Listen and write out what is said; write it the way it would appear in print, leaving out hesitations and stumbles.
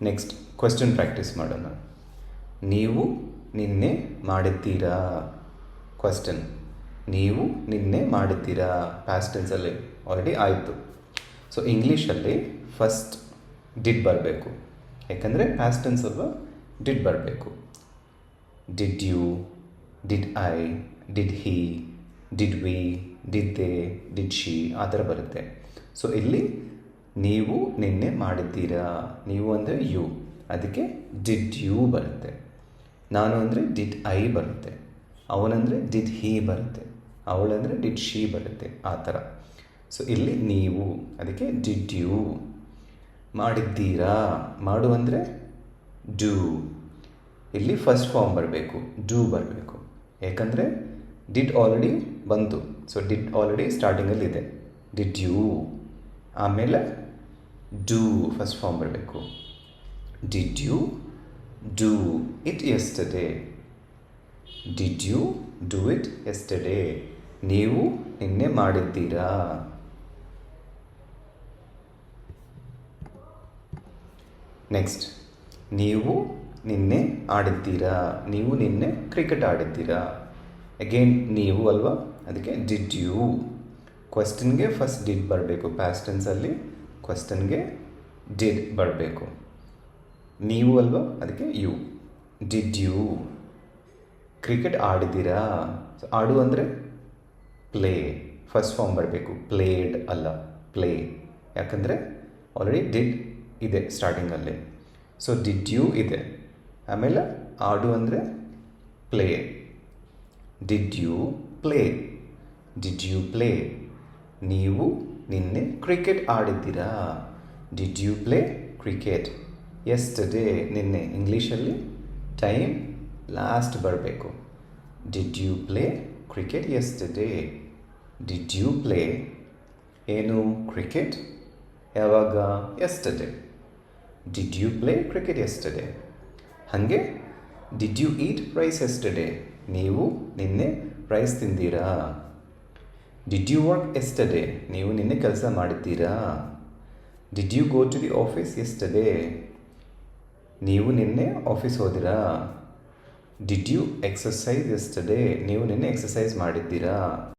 Next question practice ಮಾಡೋಣ. ನೀವು ನಿನ್ನೆ ಮಾಡಿದ್ದೀರಾ? ಕ್ವೆಶ್ಚನ್. ನೀವು ನಿನ್ನೆ ಮಾಡಿದ್ದೀರಾ? ಪಾಸ್ಟ್ ಟೆನ್ಸಲ್ಲಿ ಆಲ್ರೆಡಿ ಆಯಿತು. ಸೊ ಇಂಗ್ಲೀಷಲ್ಲಿ ಫಸ್ಟ್ ಡಿಡ್ ಬರಬೇಕು, ಯಾಕಂದರೆ ಪಾಸ್ಟ್ ಟೆನ್ಸ್ ಅಲ್ವಾ, ಡಿಡ್ ಬರಬೇಕು. Did you, did I, did he, did we, did they, did she, ಆ ಥರ ಬರುತ್ತೆ. ಸೊ ಇಲ್ಲಿ ನೀವು ನಿನ್ನೆ ಮಾಡಿದ್ದೀರಾ, ನೀವು ಅಂದರೆ ಯು, ಅದಕ್ಕೆ ಡಿಡ್ ಯು ಬರುತ್ತೆ. ನಾನು ಅಂದರೆ ಡಿಡ್ ಐ ಬರುತ್ತೆ, ಅವನಂದರೆ ಡಿಡ್ ಹಿ ಬರುತ್ತೆ, ಅವಳಂದರೆ ಡಿಡ್ ಶಿ ಬರುತ್ತೆ, ಆ ಥರ. ಸೊ ಇಲ್ಲಿ ನೀವು, ಅದಕ್ಕೆ ಡಿಡ್ ಯು. ಮಾಡಿದ್ದೀರಾ, ಮಾಡು ಅಂದರೆ ಡೂ. ಇಲ್ಲಿ ಫಸ್ಟ್ ಫಾರ್ಮ್ ಬರಬೇಕು, ಡೂ ಬರಬೇಕು, ಯಾಕಂದರೆ ಡಿಡ್ ಆಲ್ರೆಡಿ ಬಂತು. ಸೊ ಡಿಡ್ ಆಲ್ರೆಡಿ ಸ್ಟಾರ್ಟಿಂಗಲ್ಲಿದೆ, ಡಿಡ್ ಯು. ಆಮೇಲೆ ಡೂ ಫಸ್ಟ್ ಫಾರ್ಮ್ ಬರಬೇಕು. Did you do it yesterday? Did you do it yesterday? ನೀವು ನಿನ್ನೆ ಮಾಡಿದ್ದೀರಾ? ನೆಕ್ಸ್ಟ್, ನೀವು ನಿನ್ನೆ ಆಡಿದ್ದೀರಾ? ನೀವು ನಿನ್ನೆ ಕ್ರಿಕೆಟ್ ಆಡಿದ್ದೀರಾ? ಅಗೇನ್ ನೀವು ಅಲ್ವಾ, ಅದಕ್ಕೆ ಡಿಡ್ ಯು. ಕ್ವೆಶ್ಚನ್ಗೆ ಫಸ್ಟ್ ಡಿಡ್ ಬರಬೇಕು, ಪಾಸ್ಟ್ ಟೆನ್ಸಲ್ಲಿ ಕ್ವೆಶ್ಚನ್ಗೆ ಡಿಡ್ ಬರಬೇಕು. ನೀವು ಅಲ್ವಾ, ಅದಕ್ಕೆ ಯು. ಡಿಡ್ ಯು ಕ್ರಿಕೆಟ್ ಆಡಿದ್ದೀರಾ? ಆಡು ಅಂದರೆ ಪ್ಲೇ, ಫಸ್ಟ್ ಫಾರ್ಮ್ ಬರಬೇಕು, ಪ್ಲೇಡ್ ಅಲ್ಲ, ಪ್ಲೇ, ಯಾಕಂದರೆ ಆಲ್ರೆಡಿ ಡಿಡ್ ಇದೆ ಸ್ಟಾರ್ಟಿಂಗಲ್ಲಿ. ಸೊ ಡಿಡ್ ಯು ಇದೆ, ಆಮೇಲೆ ಆಡು ಅಂದರೆ play. Did you play? Did you play? ನೀವು ನಿನ್ನೆ ಕ್ರಿಕೆಟ್ ಆಡಿದ್ದೀರಾ? Did you play cricket yesterday? ನಿನ್ನೆ ಇಂಗ್ಲೀಷಲ್ಲಿ ಟೈಮ್ ಲಾಸ್ಟ್ ಬರಬೇಕು. Did you play cricket yesterday? Did you play ಏನು ಕ್ರಿಕೆಟ್? ಯಾವಾಗ? Yesterday. Did you play cricket yesterday? ಹಾಗೆ did you eat rice yesterday? ನೀವು ನಿನ್ನೆ ರೈಸ್ ತಿಂದೀರಾ? Did you work yesterday? ನೀವು ನಿನ್ನೆ ಕೆಲಸ ಮಾಡಿದ್ದೀರಾ? Did you go to the office yesterday? ನೀವು ನಿನ್ನೆ ಆಫೀಸ್ ಹೋದಿರಾ? Did you exercise yesterday? ನೀವು ನಿನ್ನೆ ಎಕ್ಸಸೈಸ್ ಮಾಡಿದ್ದೀರಾ?